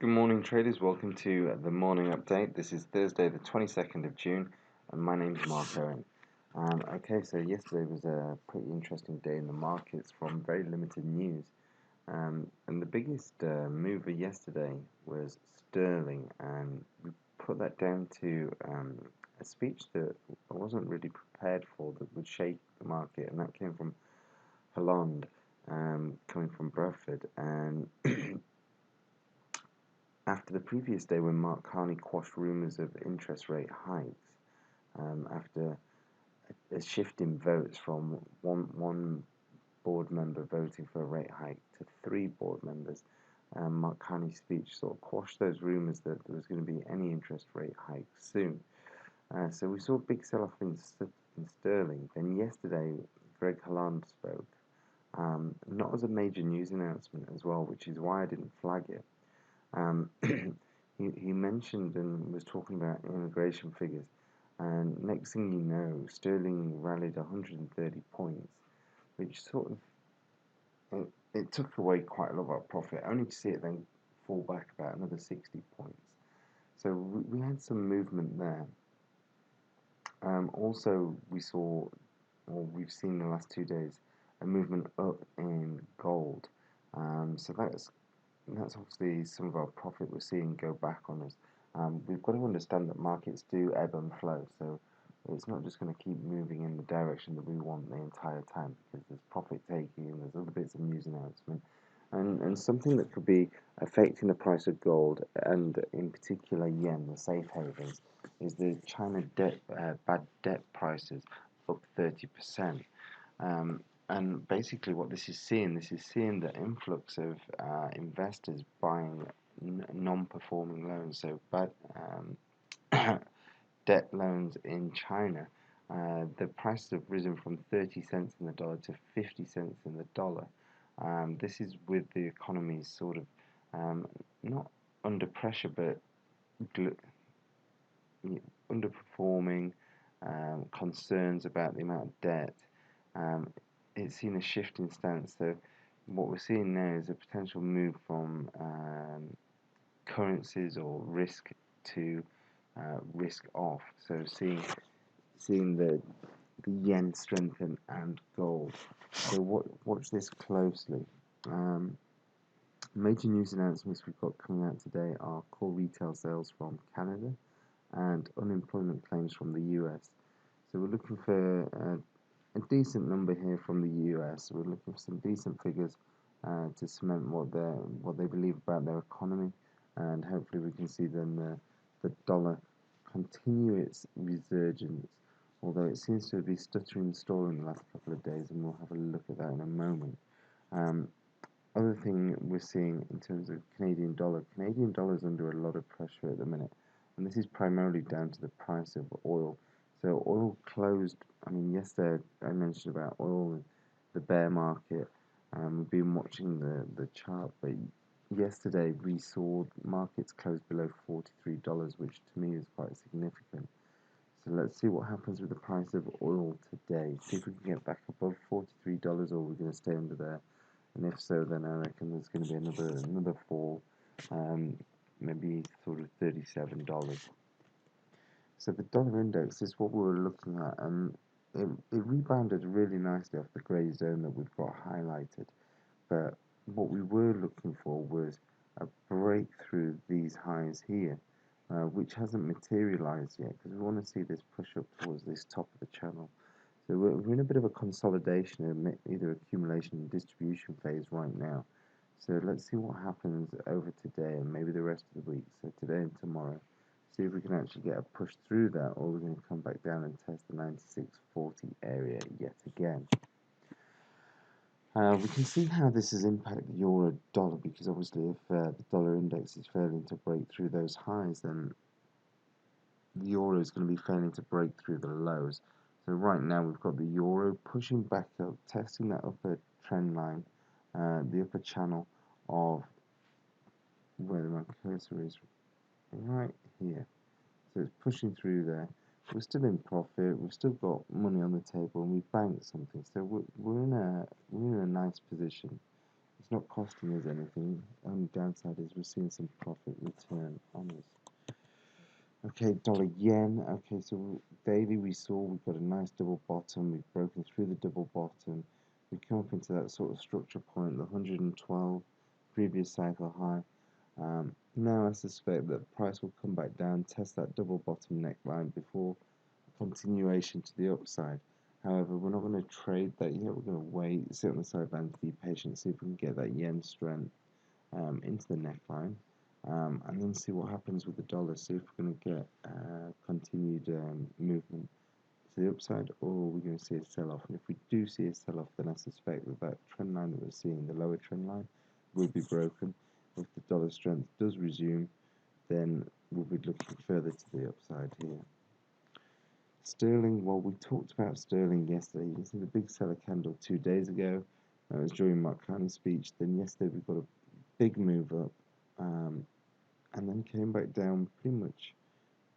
Good morning, traders. Welcome to the morning update. This is Thursday, the 22nd of June, and my name is Mark Owen. So yesterday was a pretty interesting day in the markets from very limited news. And the biggest mover yesterday was sterling, and we put that down to a speech that I wasn't really prepared for that would shake the market, and that came from Holland, coming from Bradford. And after the previous day when Mark Carney quashed rumours of interest rate hikes, after a shift in votes from one board member voting for a rate hike to three board members, Mark Carney's speech sort of quashed those rumours that there was going to be any interest rate hike soon. So we saw a big sell-off in sterling. Then yesterday, Greg Holland spoke, not as a major news announcement as well, which is why I didn't flag it. He mentioned and was talking about immigration figures, and next thing you know, sterling rallied 130 points, which sort of it took away quite a lot of our profit, only to see it then fall back about another 60 points. So we had some movement there. Also, we've seen the last 2 days a movement up in gold. So that's obviously some of our profit we're seeing go back on us. We've got to understand that markets do ebb and flow, so it's not just going to keep moving in the direction that we want the entire time, because there's profit taking and there's other bits of news announcement. And something that could be affecting the price of gold, and in particular yen, the safe havens, is the China bad debt prices up 30%. And basically what this is seeing the influx of investors buying non-performing loans, so bad debt loans in China. The prices have risen from 30 cents in the dollar to 50 cents in the dollar. This is with the economy sort of not under pressure, but underperforming, concerns about the amount of debt. It's seen a shift in stance. So what we're seeing now is a potential move from currencies or risk to risk off. So seeing the yen strengthen and gold. So watch this closely. Major news announcements we've got coming out today are core retail sales from Canada and unemployment claims from the US. So we're looking for a decent number here from the US. We're looking for some decent figures to cement what they believe about their economy, and hopefully we can see then the dollar continue its resurgence, although it seems to be stuttering and stalling the last couple of days, and we'll have a look at that in a moment. Other thing we're seeing in terms of Canadian dollar is under a lot of pressure at the minute, and this is primarily down to the price of oil. So oil closed, yesterday I mentioned about oil, the bear market. We've been watching the chart, but yesterday we saw markets close below $43, which to me is quite significant. So let's see what happens with the price of oil today. See if we can get back above $43, or we're going to stay under there. And if so, then I reckon there's going to be another fall, maybe sort of $37. So the dollar index is what we were looking at, and it rebounded really nicely off the grey zone that we've got highlighted. But what we were looking for was a breakthrough these highs here, which hasn't materialized yet, because we want to see this push up towards this top of the channel. So we're in a bit of a consolidation, either accumulation and distribution phase right now. So let's see what happens over today and maybe the rest of the week. So today and tomorrow, see if we can actually get a push through that, or we're going to come back down and test the 96.40 area yet again. We can see how this has impacted the euro dollar, because obviously if the dollar index is failing to break through those highs, then the euro is going to be failing to break through the lows. So right now we've got the euro pushing back up, testing that upper trend line, the upper channel of where my cursor is, right here. So it's pushing through there. We're still in profit. We've still got money on the table, and we've banked something. So we're in a nice position. It's not costing us anything. Only downside is we're seeing some profit return on us. Okay, dollar yen. Okay, so daily we saw we've got a nice double bottom. We've broken through the double bottom. We come up into that sort of structure point, the 112 previous cycle high. Now I suspect that the price will come back down, test that double bottom neckline before continuation to the upside. However, we're not going to trade that yet. We're going to wait, sit on the sidelines, be patient, see if we can get that yen strength into the neckline, and then see what happens with the dollar. See if we're going to get continued movement to the upside, or we're going to see a sell-off. And if we do see a sell-off, then I suspect that that trend line that we're seeing, the lower trend line, will be broken. If the dollar strength does resume, then we'll be looking further to the upside here. Sterling, well, we talked about sterling yesterday. You can see the big seller candle 2 days ago. That was during Mark Carney's speech. Then yesterday we got a big move up, and then came back down pretty much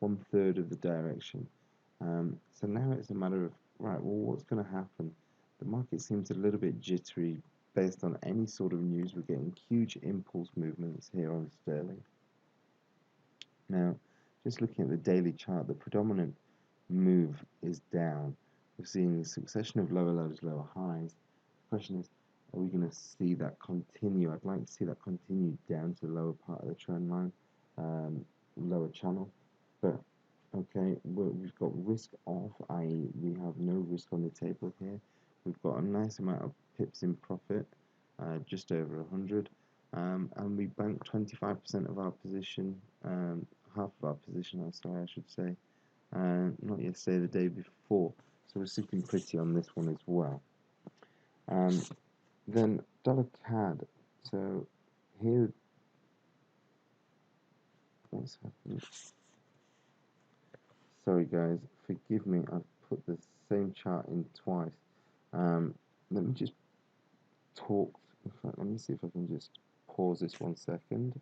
1/3 of the direction. So now it's a matter of, right, well, what's going to happen? The market seems a little bit jittery based on any sort of news. We're getting huge impulse movements here on sterling. Now, just looking at the daily chart, the predominant move is down. We're seeing a succession of lower lows, lower highs. The question is, are we going to see that continue? I'd like to see that continue down to the lower part of the trend line, lower channel. But okay, we've got risk off, i.e. we have no risk on the table here. We've got a nice amount of pips in profit, just over 100, and we banked 25% of our position, half of our position, I should say, not yesterday, the day before. So we're sitting pretty on this one as well. Then dollar CAD. So here, what's happening? Sorry guys, forgive me, I've put the same chart in twice. Let me just talk, in fact, let me see if I can just pause this 1 second.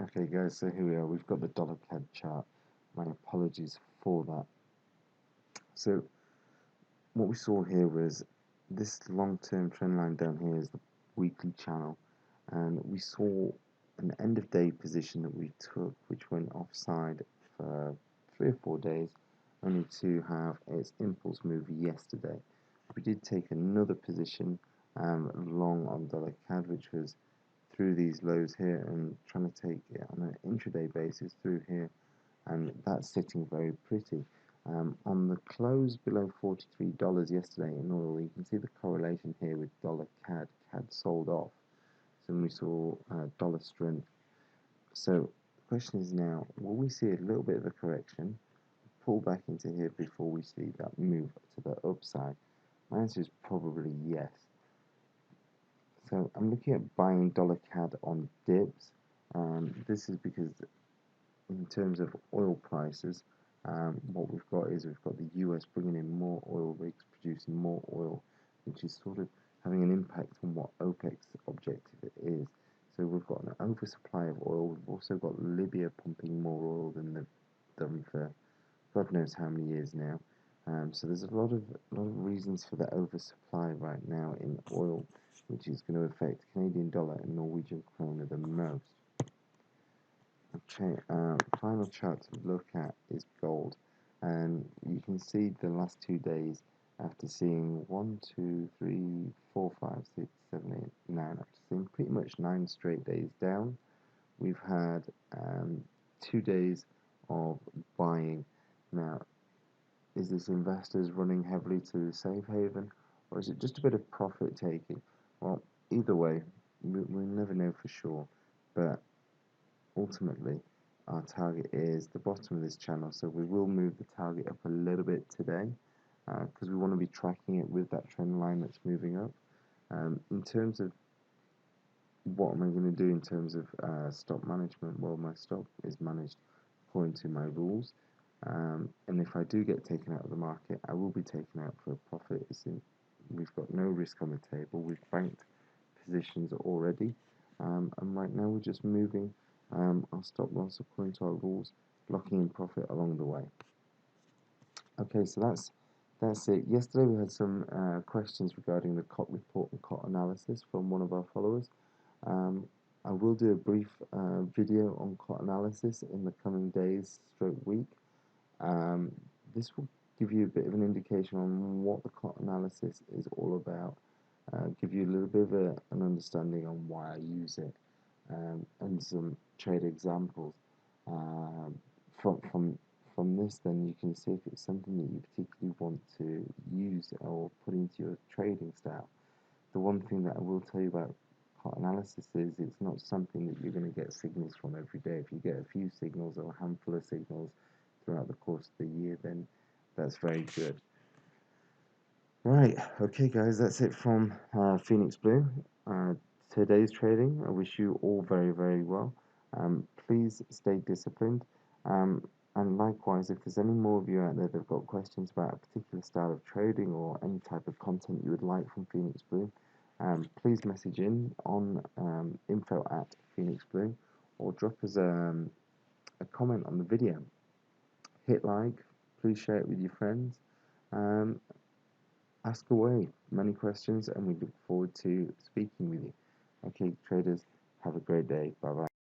Okay guys, so here we are, we've got the dollar CAD chart. My apologies for that. So what we saw here was this long-term trend line down here is the weekly channel, and we saw an end of day position that we took which went offside for 3 or 4 days, only to have its impulse move yesterday. We did take another position long on dollar CAD, which was through these lows here and trying to take it on an intraday basis through here, and that's sitting very pretty. On the close below $43 yesterday in oil, you can see the correlation here with dollar CAD. CAD sold off, so we saw dollar strength. So the question is now, will we see a little bit of a correction, pull back into here before we see that move to the upside? My answer is probably yes. So I'm looking at buying dollar CAD on dips. This is because in terms of oil prices, what we've got is we've got the US bringing in more oil rigs, producing more oil, which is sort of having an impact on what OPEC's objective is. So we've got an oversupply of oil. We've also got Libya pumping more oil than they've done for God knows how many years now. So there's a lot of reasons for the oversupply right now in oil, which is going to affect Canadian dollar and Norwegian krona the most. Okay, final chart to look at is gold, and you can see the last 2 days after seeing 1, 2, 3, 4, 5, 6, 7, 8, 9, after seeing pretty much 9 straight days down, we've had 2 days of buying. Now, is this investors running heavily to safe haven, or is it just a bit of profit taking? Well, either way, we'll never know for sure, but ultimately our target is the bottom of this channel, so we will move the target up a little bit today because we want to be tracking it with that trend line that's moving up. In terms of what am I going to do in terms of stop management, well, my stop is managed according to my rules, and if I do get taken out of the market, I will be taken out for a profit. We've got no risk on the table, we've banked positions already, and right now we're just moving our stop loss according to our rules, locking in profit along the way. Okay, so that's That's it. Yesterday we had some questions regarding the COT report and COT analysis from one of our followers. Um, I will do a brief video on COT analysis in the coming days, stroke week. Um, this will give you a bit of an indication on what the COT analysis is all about, give you a little bit of an understanding on why I use it, and some trade examples. Um, from from from this, then you can see if it's something that you particularly want to use or put into your trading style. The one thing that I will tell you about COT analysis is it's not something that you're going to get signals from every day. If you get a few signals or a handful of signals throughout the course of the year, then that's very good. Right, okay guys, that's it from Phoenix Blue. Today's trading, I wish you all very, very well. Please stay disciplined. Um, and likewise, if there's any more of you out there that have got questions about a particular style of trading or any type of content you would like from Phoenix Blue, please message in on info@Phoenix Blue or drop us a comment on the video. Hit like, please share it with your friends. Um, Ask away many questions, and we look forward to speaking with you. Okay, traders, have a great day. Bye bye.